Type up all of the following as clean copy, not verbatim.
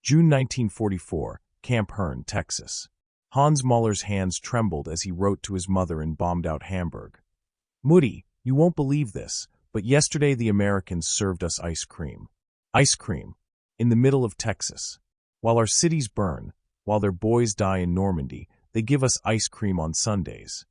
June 1944, Camp Hearn, Texas. Hans Muller's hands trembled as he wrote to his mother in bombed-out Hamburg. "Mutti, you won't believe this, but yesterday the Americans served us ice cream. Ice cream. In the middle of Texas. While our cities burn, while their boys die in Normandy, they give us ice cream on Sundays."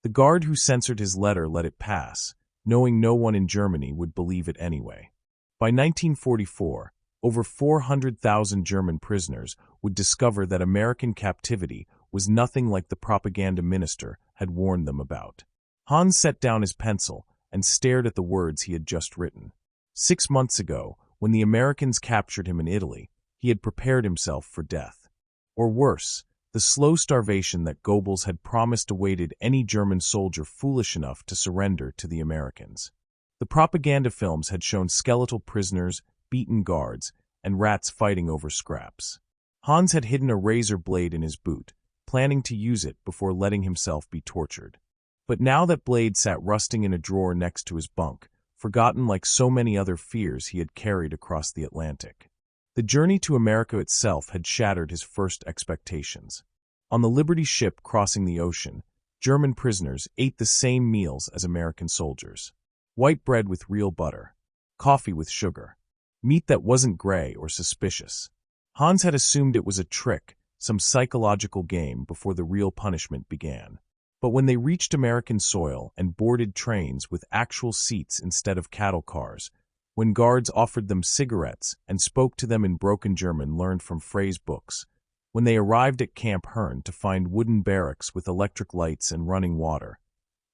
The guard who censored his letter let it pass, knowing no one in Germany would believe it anyway. By 1944, over 400,000 German prisoners would discover that American captivity was nothing like the propaganda minister had warned them about. Hans set down his pencil and stared at the words he had just written. 6 months ago, when the Americans captured him in Italy, he had prepared himself for death. Or worse, the slow starvation that Goebbels had promised awaited any German soldier foolish enough to surrender to the Americans. The propaganda films had shown skeletal prisoners, beaten guards, and rats fighting over scraps. Hans had hidden a razor blade in his boot, planning to use it before letting himself be tortured. But now that blade sat rusting in a drawer next to his bunk, forgotten like so many other fears he had carried across the Atlantic. The journey to America itself had shattered his first expectations. On the Liberty ship crossing the ocean, German prisoners ate the same meals as American soldiers. White bread with real butter, coffee with sugar, meat that wasn't gray or suspicious. Hans had assumed it was a trick, some psychological game before the real punishment began. But when they reached American soil and boarded trains with actual seats instead of cattle cars, when guards offered them cigarettes and spoke to them in broken German learned from phrase books, when they arrived at Camp Hearn to find wooden barracks with electric lights and running water,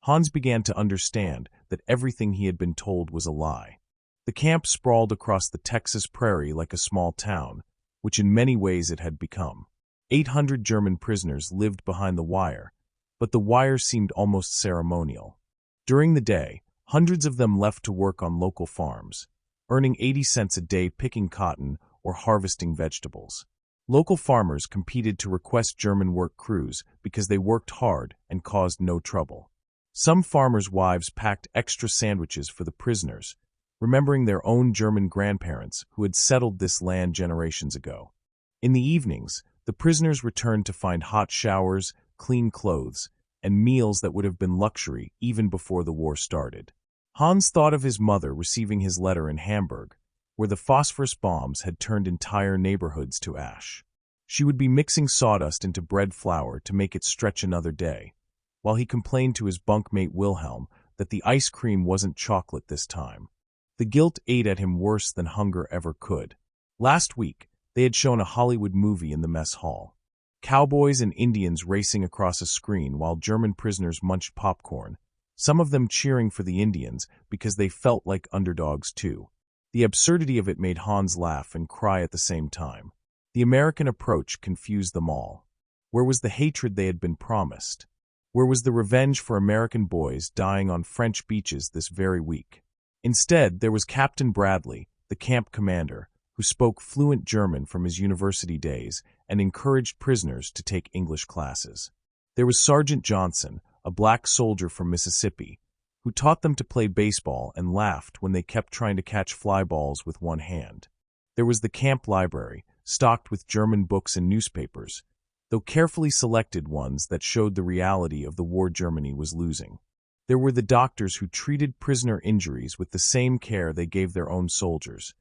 Hans began to understand that everything he had been told was a lie. The camp sprawled across the Texas prairie like a small town, which in many ways it had become. 800 German prisoners lived behind the wire, but the wire seemed almost ceremonial. During the day, hundreds of them left to work on local farms, earning 80 cents a day picking cotton or harvesting vegetables. Local farmers competed to request German work crews because they worked hard and caused no trouble. Some farmers' wives packed extra sandwiches for the prisoners, remembering their own German grandparents who had settled this land generations ago. In the evenings, the prisoners returned to find hot showers, clean clothes, and meals that would have been luxury even before the war started. Hans thought of his mother receiving his letter in Hamburg, where the phosphorus bombs had turned entire neighborhoods to ash. She would be mixing sawdust into bread flour to make it stretch another day, while he complained to his bunkmate Wilhelm that the ice cream wasn't chocolate this time. The guilt ate at him worse than hunger ever could. Last week, they had shown a Hollywood movie in the mess hall. Cowboys and Indians racing across a screen while German prisoners munched popcorn, some of them cheering for the Indians because they felt like underdogs too. The absurdity of it made Hans laugh and cry at the same time. The American approach confused them all. Where was the hatred they had been promised? Where was the revenge for American boys dying on French beaches this very week? Instead, there was Captain Bradley, the camp commander, who spoke fluent German from his university days and encouraged prisoners to take English classes. There was Sergeant Johnson, a black soldier from Mississippi, who taught them to play baseball and laughed when they kept trying to catch fly balls with one hand. There was the camp library, stocked with German books and newspapers, though carefully selected ones that showed the reality of the war Germany was losing. There were the doctors who treated prisoner injuries with the same care they gave their own soldiers,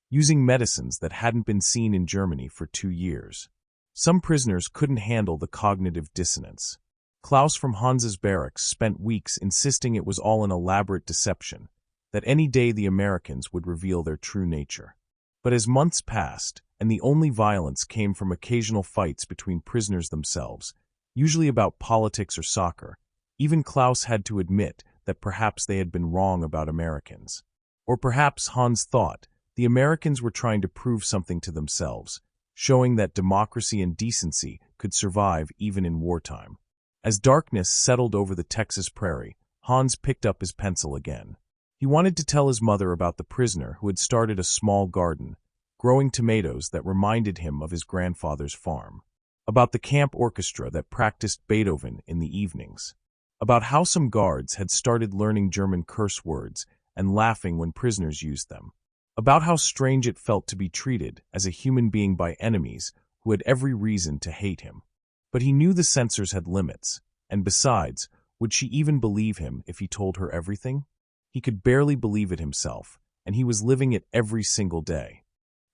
using medicines that hadn't been seen in Germany for 2 years. Some prisoners couldn't handle the cognitive dissonance. Klaus from Hans's barracks spent weeks insisting it was all an elaborate deception, that any day the Americans would reveal their true nature. But as months passed, and the only violence came from occasional fights between prisoners themselves, usually about politics or soccer, even Klaus had to admit that perhaps they had been wrong about Americans. Or perhaps Hans thought the Americans were trying to prove something to themselves, showing that democracy and decency could survive even in wartime. As darkness settled over the Texas prairie, Hans picked up his pencil again. He wanted to tell his mother about the prisoner who had started a small garden, growing tomatoes that reminded him of his grandfather's farm. About the camp orchestra that practiced Beethoven in the evenings. About how some guards had started learning German curse words and laughing when prisoners used them. about how strange it felt to be treated as a human being by enemies who had every reason to hate him. But he knew the censors had limits, and besides, would she even believe him if he told her everything? He could barely believe it himself, and he was living it every single day.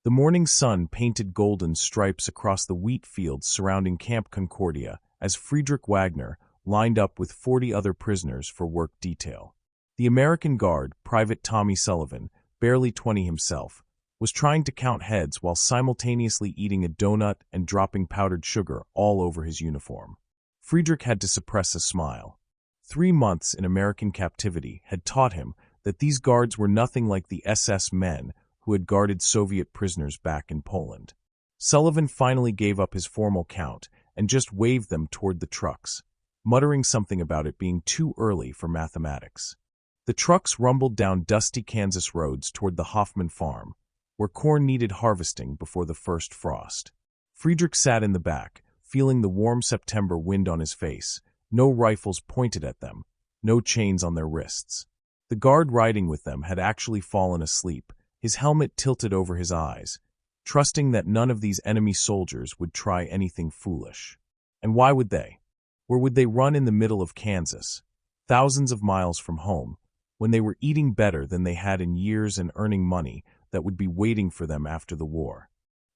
The morning sun painted golden stripes across the wheat fields surrounding Camp Concordia as Friedrich Wagner lined up with 40 other prisoners for work detail. The American guard, Private Tommy Sullivan, barely 20 himself, was trying to count heads while simultaneously eating a donut and dropping powdered sugar all over his uniform. Friedrich had to suppress a smile. 3 months in American captivity had taught him that these guards were nothing like the SS men who had guarded Soviet prisoners back in Poland. Sullivan finally gave up his formal count and just waved them toward the trucks, muttering something about it being too early for mathematics. The trucks rumbled down dusty Kansas roads toward the Hoffman farm, where corn needed harvesting before the first frost. Friedrich sat in the back, feeling the warm September wind on his face, no rifles pointed at them, no chains on their wrists. The guard riding with them had actually fallen asleep, his helmet tilted over his eyes, trusting that none of these enemy soldiers would try anything foolish. And why would they? Where would they run in the middle of Kansas, thousands of miles from home, when they were eating better than they had in years and earning money that would be waiting for them after the war?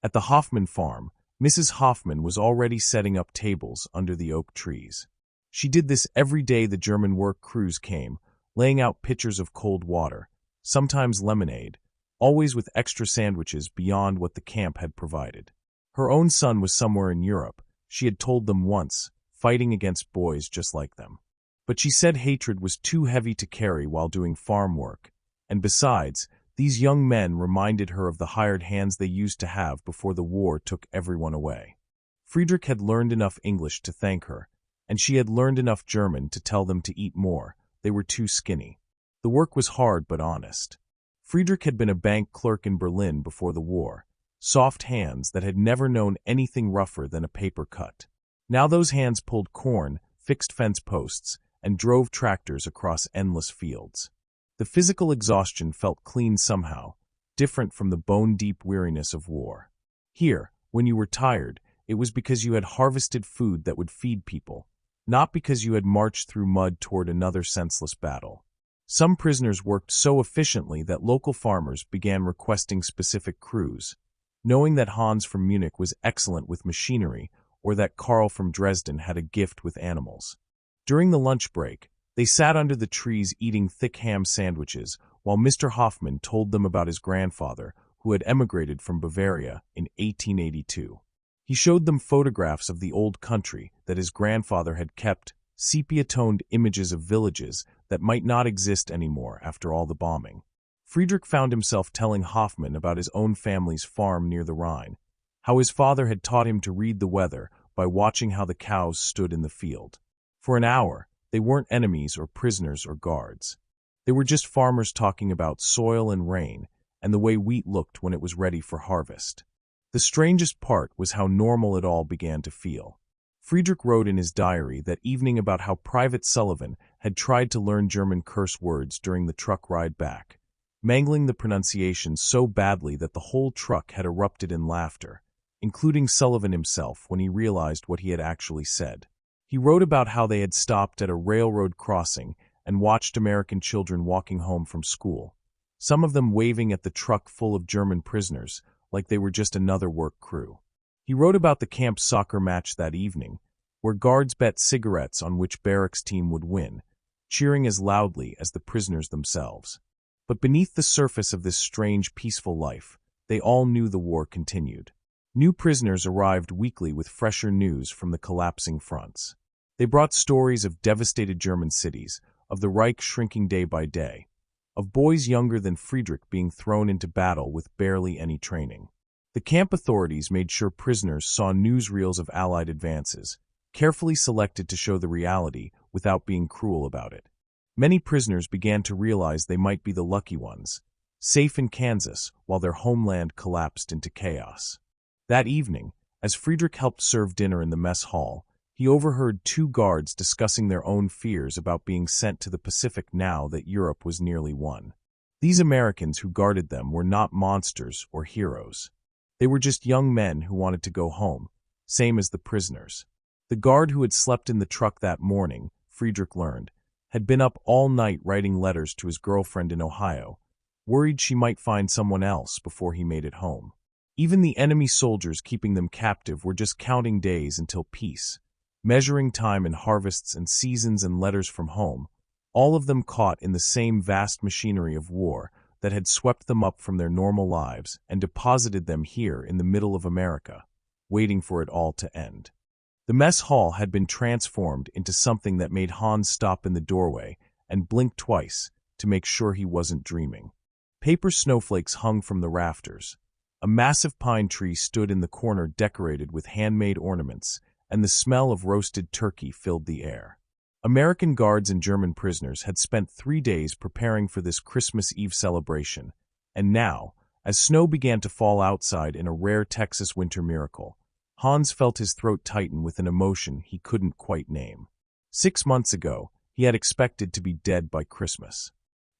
At the Hoffman farm, Mrs. Hoffman was already setting up tables under the oak trees. She did this every day the German work crews came, laying out pitchers of cold water, sometimes lemonade, always with extra sandwiches beyond what the camp had provided. Her own son was somewhere in Europe, she had told them once, fighting against boys just like them. But she said hatred was too heavy to carry while doing farm work, and besides, these young men reminded her of the hired hands they used to have before the war took everyone away. Friedrich had learned enough English to thank her, and she had learned enough German to tell them to eat more. They were too skinny. The work was hard but honest. Friedrich had been a bank clerk in Berlin before the war, soft hands that had never known anything rougher than a paper cut. Now those hands pulled corn, fixed fence posts, and drove tractors across endless fields. The physical exhaustion felt clean somehow, different from the bone-deep weariness of war. Here, when you were tired, it was because you had harvested food that would feed people, not because you had marched through mud toward another senseless battle. Some prisoners worked so efficiently that local farmers began requesting specific crews, knowing that Hans from Munich was excellent with machinery or that Karl from Dresden had a gift with animals. During the lunch break, they sat under the trees eating thick ham sandwiches while Mr. Hoffman told them about his grandfather, who had emigrated from Bavaria in 1882. He showed them photographs of the old country that his grandfather had kept, sepia-toned images of villages that might not exist anymore after all the bombing. Friedrich found himself telling Hoffman about his own family's farm near the Rhine, how his father had taught him to read the weather by watching how the cows stood in the field. For an hour, they weren't enemies or prisoners or guards. They were just farmers talking about soil and rain and the way wheat looked when it was ready for harvest. The strangest part was how normal it all began to feel. Friedrich wrote in his diary that evening about how Private Sullivan had tried to learn German curse words during the truck ride back, mangling the pronunciation so badly that the whole truck had erupted in laughter, including Sullivan himself when he realized what he had actually said. He wrote about how they had stopped at a railroad crossing and watched American children walking home from school, some of them waving at the truck full of German prisoners like they were just another work crew. He wrote about the camp soccer match that evening, where guards bet cigarettes on which barracks team would win, cheering as loudly as the prisoners themselves. But beneath the surface of this strange, peaceful life, they all knew the war continued. New prisoners arrived weekly with fresher news from the collapsing fronts. They brought stories of devastated German cities, of the Reich shrinking day by day, of boys younger than Friedrich being thrown into battle with barely any training. The camp authorities made sure prisoners saw newsreels of Allied advances, carefully selected to show the reality without being cruel about it. Many prisoners began to realize they might be the lucky ones, safe in Kansas while their homeland collapsed into chaos. That evening, as Friedrich helped serve dinner in the mess hall, he overheard 2 guards discussing their own fears about being sent to the Pacific now that Europe was nearly won. These Americans who guarded them were not monsters or heroes. They were just young men who wanted to go home, same as the prisoners. The guard who had slept in the truck that morning, Friedrich learned, had been up all night writing letters to his girlfriend in Ohio, worried she might find someone else before he made it home. Even the enemy soldiers keeping them captive were just counting days until peace, measuring time in harvests and seasons and letters from home, all of them caught in the same vast machinery of war that had swept them up from their normal lives and deposited them here in the middle of America, waiting for it all to end. The mess hall had been transformed into something that made Hans stop in the doorway and blink twice to make sure he wasn't dreaming. Paper snowflakes hung from the rafters. A massive pine tree stood in the corner decorated with handmade ornaments, and the smell of roasted turkey filled the air. American guards and German prisoners had spent 3 days preparing for this Christmas Eve celebration, and now, as snow began to fall outside in a rare Texas winter miracle, Hans felt his throat tighten with an emotion he couldn't quite name. 6 months ago, he had expected to be dead by Christmas.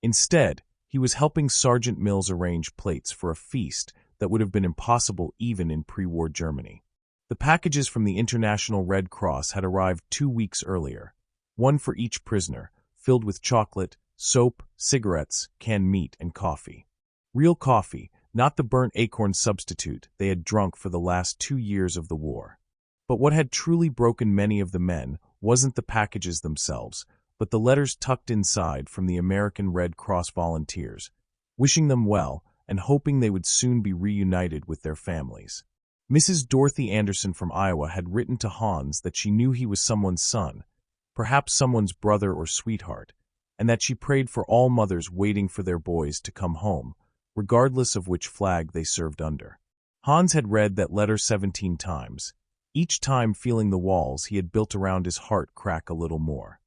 Instead, he was helping Sergeant Mills arrange plates for a feast that would have been impossible even in pre-war Germany. The packages from the International Red Cross had arrived 2 weeks earlier, one for each prisoner, filled with chocolate, soap, cigarettes, canned meat, and coffee. Real coffee, not the burnt acorn substitute they had drunk for the last 2 years of the war. But what had truly broken many of the men wasn't the packages themselves, but the letters tucked inside from the American Red Cross volunteers, wishing them well and hoping they would soon be reunited with their families. Mrs. Dorothy Anderson from Iowa had written to Hans that she knew he was someone's son, perhaps someone's brother or sweetheart, and that she prayed for all mothers waiting for their boys to come home, regardless of which flag they served under. Hans had read that letter 17 times, each time feeling the walls he had built around his heart crack a little more.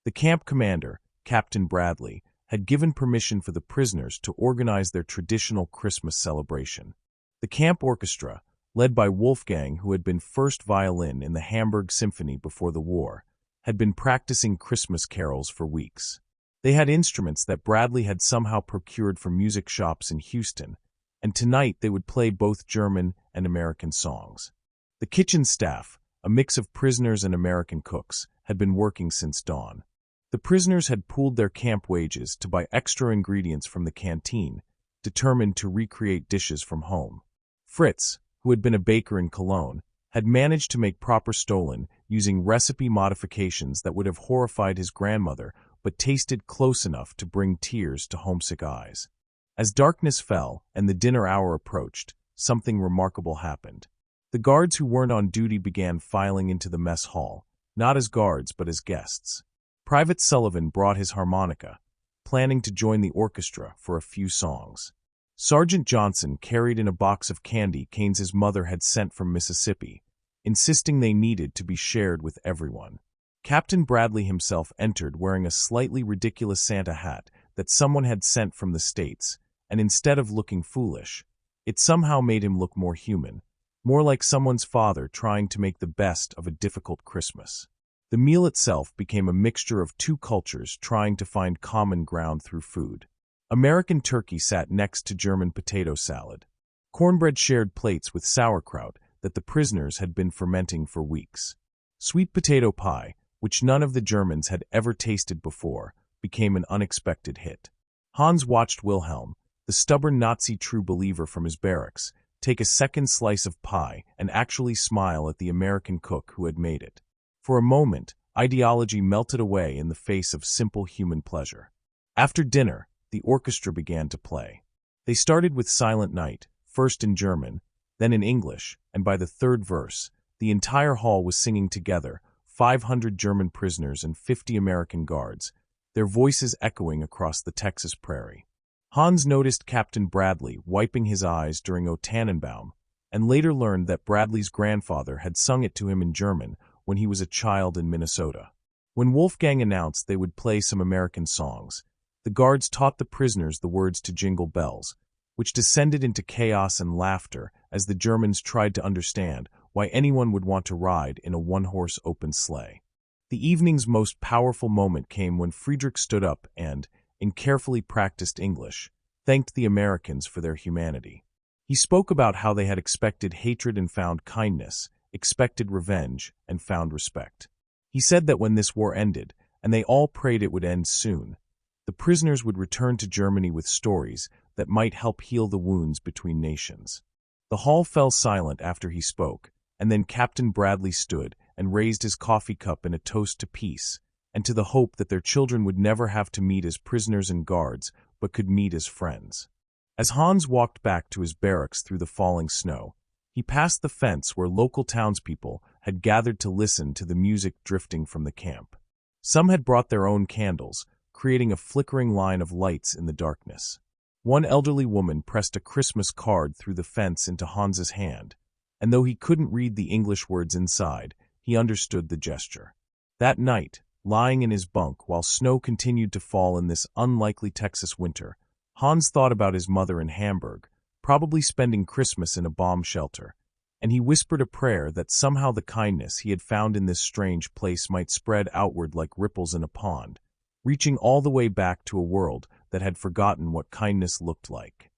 The camp commander, Captain Bradley, had given permission for the prisoners to organize their traditional Christmas celebration. The camp orchestra, led by Wolfgang, who had been first violin in the Hamburg Symphony before the war, had been practicing Christmas carols for weeks. They had instruments that Bradley had somehow procured from music shops in Houston, and tonight they would play both German and American songs. The kitchen staff, a mix of prisoners and American cooks, had been working since dawn. The prisoners had pooled their camp wages to buy extra ingredients from the canteen, determined to recreate dishes from home. Fritz, who had been a baker in Cologne, had managed to make proper stollen using recipe modifications that would have horrified his grandmother but tasted close enough to bring tears to homesick eyes. As darkness fell and the dinner hour approached, something remarkable happened. The guards who weren't on duty began filing into the mess hall, not as guards but as guests. Private Sullivan brought his harmonica, planning to join the orchestra for a few songs. Sergeant Johnson carried in a box of candy canes mother had sent from Mississippi, insisting they needed to be shared with everyone. Captain Bradley himself entered wearing a slightly ridiculous Santa hat that someone had sent from the States, and instead of looking foolish, it somehow made him look more human, more like someone's father trying to make the best of a difficult Christmas. The meal itself became a mixture of two cultures trying to find common ground through food. American turkey sat next to German potato salad. Cornbread shared plates with sauerkraut that the prisoners had been fermenting for weeks. Sweet potato pie, which none of the Germans had ever tasted before, became an unexpected hit. Hans watched Wilhelm, the stubborn Nazi true believer from his barracks, take a second slice of pie and actually smile at the American cook who had made it. For a moment, ideology melted away in the face of simple human pleasure. After dinner, the orchestra began to play. They started with Silent Night, first in German, then in English, and by the third verse, the entire hall was singing together, 500 German prisoners and 50 American guards, their voices echoing across the Texas prairie. Hans noticed Captain Bradley wiping his eyes during O Tannenbaum, and later learned that Bradley's grandfather had sung it to him in German when he was a child in Minnesota. When Wolfgang announced they would play some American songs, the guards taught the prisoners the words to Jingle Bells, which descended into chaos and laughter as the Germans tried to understand why anyone would want to ride in a one-horse open sleigh. The evening's most powerful moment came when Friedrich stood up and, in carefully practiced English, thanked the Americans for their humanity. He spoke about how they had expected hatred and found kindness, expected revenge and found respect. He said that when this war ended, and they all prayed it would end soon, the prisoners would return to Germany with stories that might help heal the wounds between nations. The hall fell silent after he spoke, and then Captain Bradley stood and raised his coffee cup in a toast to peace, and to the hope that their children would never have to meet as prisoners and guards, but could meet as friends. As Hans walked back to his barracks through the falling snow, he passed the fence where local townspeople had gathered to listen to the music drifting from the camp. Some had brought their own candles, creating a flickering line of lights in the darkness. One elderly woman pressed a Christmas card through the fence into Hans's hand, and though he couldn't read the English words inside, he understood the gesture. That night, lying in his bunk while snow continued to fall in this unlikely Texas winter, Hans thought about his mother in Hamburg, probably spending Christmas in a bomb shelter, and he whispered a prayer that somehow the kindness he had found in this strange place might spread outward like ripples in a pond, reaching all the way back to a world that had forgotten what kindness looked like.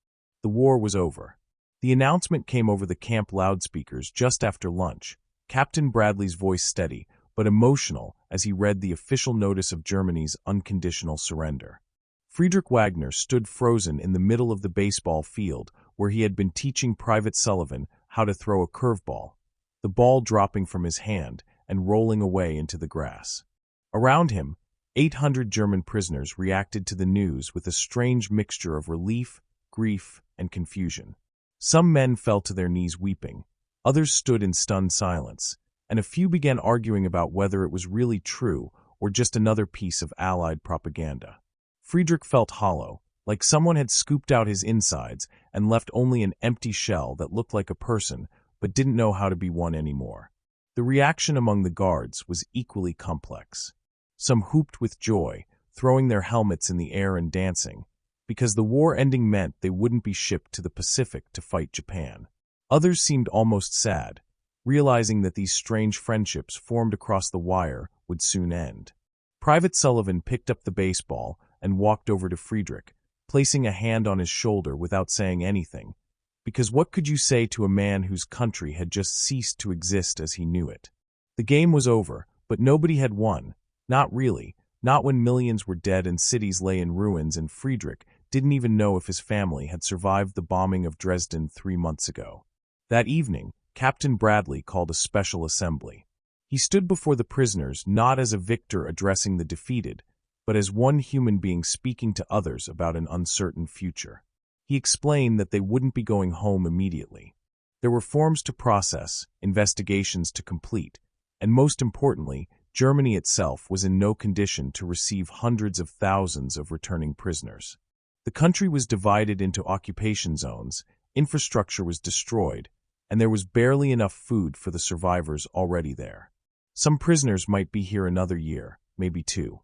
The war was over. The announcement came over the camp loudspeakers just after lunch, Captain Bradley's voice steady but emotional as he read the official notice of Germany's unconditional surrender. Friedrich Wagner stood frozen in the middle of the baseball field where he had been teaching Private Sullivan how to throw a curveball, the ball dropping from his hand and rolling away into the grass. Around him, 800 German prisoners reacted to the news with a strange mixture of relief, grief, and confusion. Some men fell to their knees weeping, others stood in stunned silence, and a few began arguing about whether it was really true or just another piece of Allied propaganda. Friedrich felt hollow, like someone had scooped out his insides and left only an empty shell that looked like a person but didn't know how to be one anymore. The reaction among the guards was equally complex. Some whooped with joy, throwing their helmets in the air and dancing, because the war ending meant they wouldn't be shipped to the Pacific to fight Japan. Others seemed almost sad, realizing that these strange friendships formed across the wire would soon end. Private Sullivan picked up the baseball and walked over to Friedrich, placing a hand on his shoulder without saying anything, because what could you say to a man whose country had just ceased to exist as he knew it? The game was over, but nobody had won. Not really, not when millions were dead and cities lay in ruins and Friedrich didn't even know if his family had survived the bombing of Dresden 3 months ago. That evening, Captain Bradley called a special assembly. He stood before the prisoners not as a victor addressing the defeated, but as one human being speaking to others about an uncertain future. He explained that they wouldn't be going home immediately. There were forms to process, investigations to complete, and most importantly, Germany itself was in no condition to receive hundreds of thousands of returning prisoners. The country was divided into occupation zones, infrastructure was destroyed, and there was barely enough food for the survivors already there. Some prisoners might be here another year, maybe 2.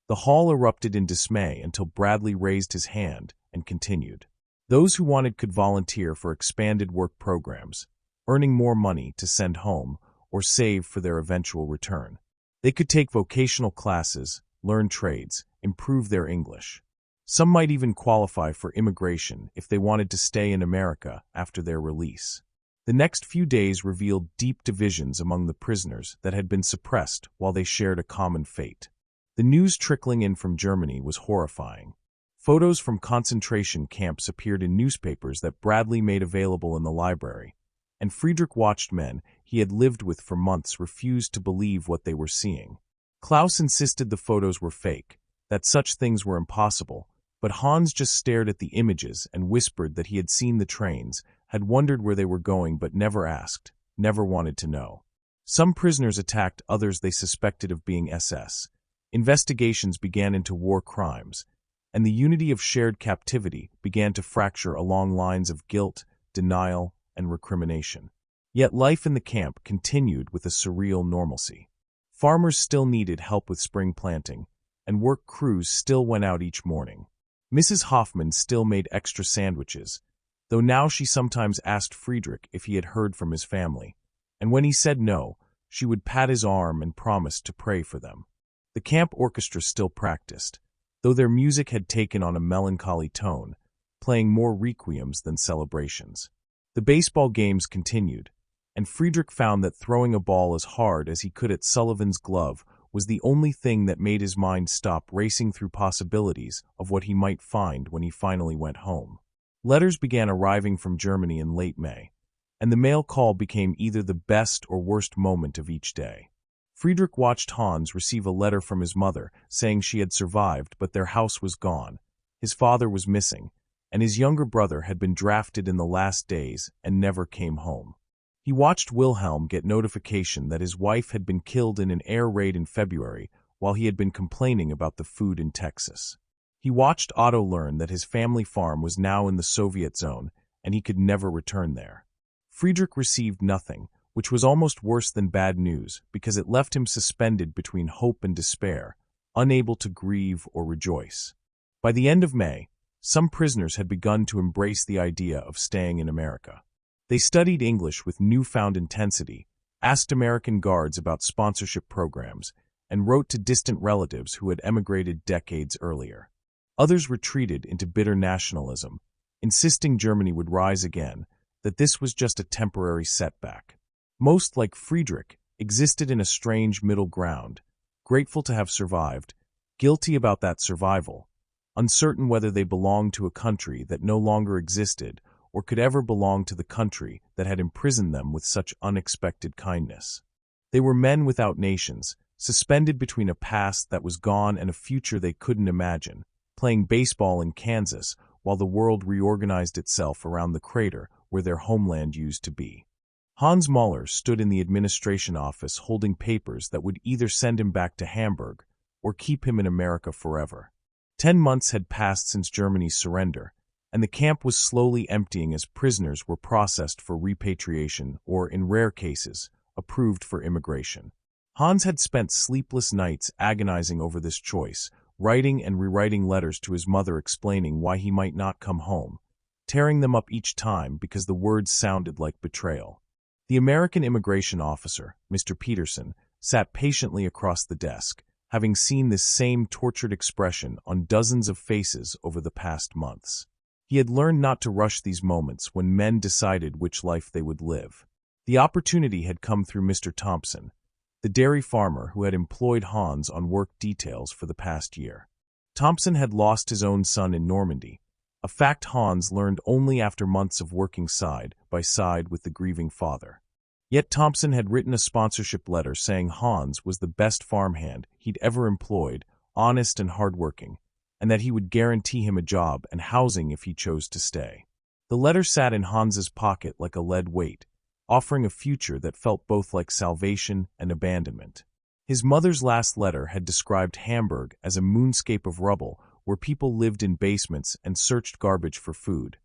The hall erupted in dismay until Bradley raised his hand and continued. Those who wanted could volunteer for expanded work programs, earning more money to send home or save for their eventual return. They could take vocational classes, learn trades, improve their English. Some might even qualify for immigration if they wanted to stay in America after their release. The next few days revealed deep divisions among the prisoners that had been suppressed while they shared a common fate. The news trickling in from Germany was horrifying. Photos from concentration camps appeared in newspapers that Bradley made available in the library, and Friedrich watched men he had lived with for months refuse to believe what they were seeing. Klaus insisted the photos were fake, that such things were impossible, but Hans just stared at the images and whispered that he had seen the trains, had wondered where they were going but never asked, never wanted to know. Some prisoners attacked others they suspected of being SS. Investigations began into war crimes, and the unity of shared captivity began to fracture along lines of guilt, denial, and recrimination. Yet life in the camp continued with a surreal normalcy. Farmers still needed help with spring planting, and work crews still went out each morning. Mrs. Hoffman still made extra sandwiches, though now she sometimes asked Friedrich if he had heard from his family, and when he said no, she would pat his arm and promise to pray for them. The camp orchestra still practiced, though their music had taken on a melancholy tone, playing more requiems than celebrations. The baseball games continued, and Friedrich found that throwing a ball as hard as he could at Sullivan's glove was the only thing that made his mind stop racing through possibilities of what he might find when he finally went home. Letters began arriving from Germany in late May, and the mail call became either the best or worst moment of each day. Friedrich watched Hans receive a letter from his mother saying she had survived, but their house was gone, his father was missing, and his younger brother had been drafted in the last days and never came home. He watched Wilhelm get notification that his wife had been killed in an air raid in February while he had been complaining about the food in Texas. He watched Otto learn that his family farm was now in the Soviet zone and he could never return there. Friedrich received nothing, which was almost worse than bad news because it left him suspended between hope and despair, unable to grieve or rejoice. By the end of May, some prisoners had begun to embrace the idea of staying in America. They studied English with newfound intensity, asked American guards about sponsorship programs, and wrote to distant relatives who had emigrated decades earlier. Others retreated into bitter nationalism, insisting Germany would rise again, that this was just a temporary setback. Most, like Friedrich, existed in a strange middle ground, grateful to have survived, guilty about that survival, uncertain whether they belonged to a country that no longer existed or could ever belong to the country that had imprisoned them with such unexpected kindness. They were men without nations, suspended between a past that was gone and a future they couldn't imagine, playing baseball in Kansas while the world reorganized itself around the crater where their homeland used to be. Hans Mahler stood in the administration office holding papers that would either send him back to Hamburg or keep him in America forever. 10 months had passed since Germany's surrender, and the camp was slowly emptying as prisoners were processed for repatriation or, in rare cases, approved for immigration. Hans had spent sleepless nights agonizing over this choice, writing and rewriting letters to his mother explaining why he might not come home, tearing them up each time because the words sounded like betrayal. The American immigration officer, Mr. Peterson, sat patiently across the desk, having seen this same tortured expression on dozens of faces over the past months. He had learned not to rush these moments when men decided which life they would live. The opportunity had come through Mr. Thompson, the dairy farmer who had employed Hans on work details for the past year. Thompson had lost his own son in Normandy, a fact Hans learned only after months of working side by side with the grieving father. Yet Thompson had written a sponsorship letter saying Hans was the best farmhand he'd ever employed, honest and hardworking, and that he would guarantee him a job and housing if he chose to stay. The letter sat in Hans's pocket like a lead weight, offering a future that felt both like salvation and abandonment. His mother's last letter had described Hamburg as a moonscape of rubble where people lived in basements and searched garbage for food,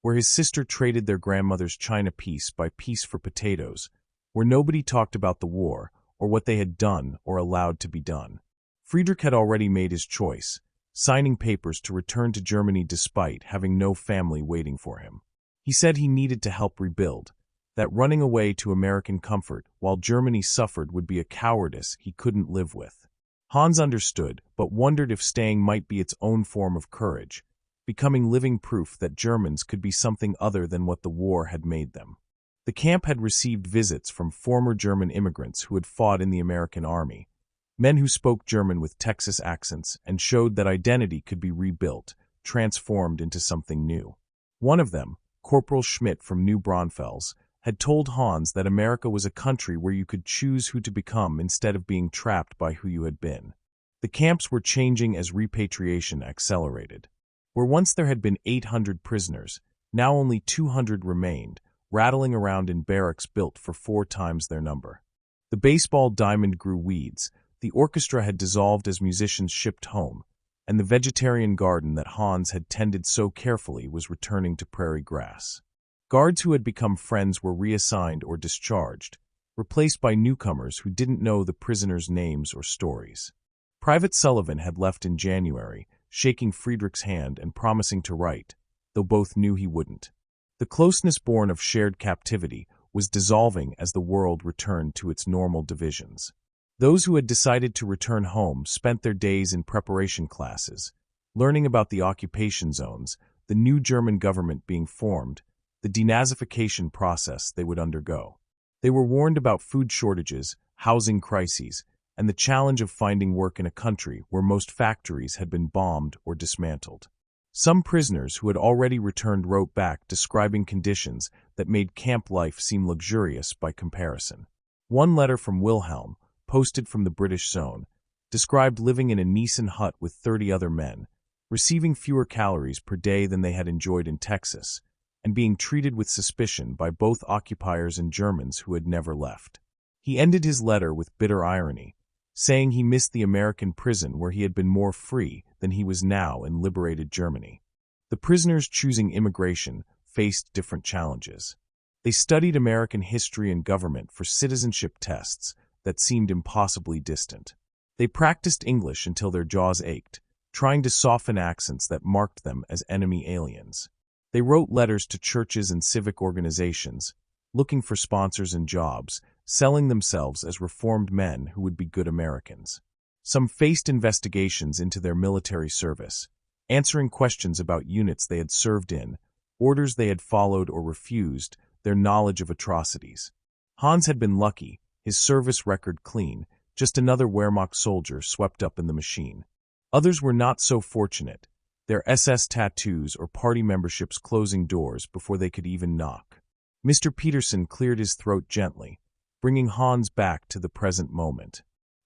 where his sister traded their grandmother's china piece by piece for potatoes, where nobody talked about the war or what they had done or allowed to be done. Friedrich had already made his choice, signing papers to return to Germany despite having no family waiting for him. He said he needed to help rebuild, that running away to American comfort while Germany suffered would be a cowardice he couldn't live with. Hans understood, but wondered if staying might be its own form of courage, becoming living proof that Germans could be something other than what the war had made them. The camp had received visits from former German immigrants who had fought in the American army, men who spoke German with Texas accents and showed that identity could be rebuilt, transformed into something new. One of them, Corporal Schmidt from New Braunfels, had told Hans that America was a country where you could choose who to become instead of being trapped by who you had been. The camps were changing as repatriation accelerated. Where once there had been 800 prisoners, now only 200 remained, rattling around in barracks built for 4 times their number. The baseball diamond grew weeds, the orchestra had dissolved as musicians shipped home, and the vegetarian garden that Hans had tended so carefully was returning to prairie grass. Guards who had become friends were reassigned or discharged, replaced by newcomers who didn't know the prisoners' names or stories. Private Sullivan had left in January, shaking Friedrich's hand and promising to write, though both knew he wouldn't. The closeness born of shared captivity was dissolving as the world returned to its normal divisions. Those who had decided to return home spent their days in preparation classes, learning about the occupation zones, the new German government being formed, the denazification process they would undergo. They were warned about food shortages, housing crises, and the challenge of finding work in a country where most factories had been bombed or dismantled. Some prisoners who had already returned wrote back describing conditions that made camp life seem luxurious by comparison. One letter from Wilhelm, posted from the British zone, described living in a Nissen hut with 30 other men, receiving fewer calories per day than they had enjoyed in Texas, and being treated with suspicion by both occupiers and Germans who had never left. He ended his letter with bitter irony, saying he missed the American prison where he had been more free than he was now in liberated Germany. The prisoners choosing immigration faced different challenges. They studied American history and government for citizenship tests that seemed impossibly distant. They practiced English until their jaws ached, trying to soften accents that marked them as enemy aliens. They wrote letters to churches and civic organizations, looking for sponsors and jobs, selling themselves as reformed men who would be good Americans. Some faced investigations into their military service, answering questions about units they had served in, orders they had followed or refused, their knowledge of atrocities. Hans had been lucky, his service record clean, just another Wehrmacht soldier swept up in the machine. Others were not so fortunate, their SS tattoos or party memberships closing doors before they could even knock. Mr. Peterson cleared his throat gently, bringing Hans back to the present moment.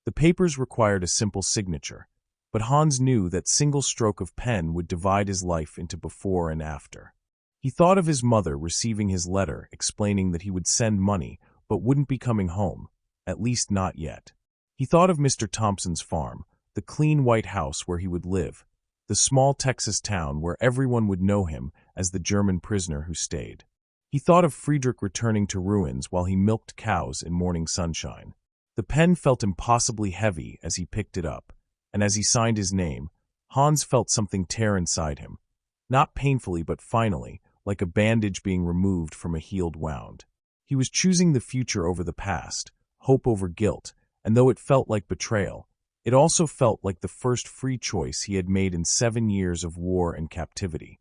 The papers required a simple signature, but Hans knew that single stroke of pen would divide his life into before and after. He thought of his mother receiving his letter explaining that he would send money but wouldn't be coming home, at least not yet. He thought of Mr. Thompson's farm, the clean white house where he would live, the small Texas town where everyone would know him as the German prisoner who stayed. He thought of Friedrich returning to ruins while he milked cows in morning sunshine. The pen felt impossibly heavy as he picked it up, and as he signed his name, Hans felt something tear inside him, not painfully but finally, like a bandage being removed from a healed wound. He was choosing the future over the past, hope over guilt, and though it felt like betrayal, it also felt like the first free choice he had made in 7 years of war and captivity.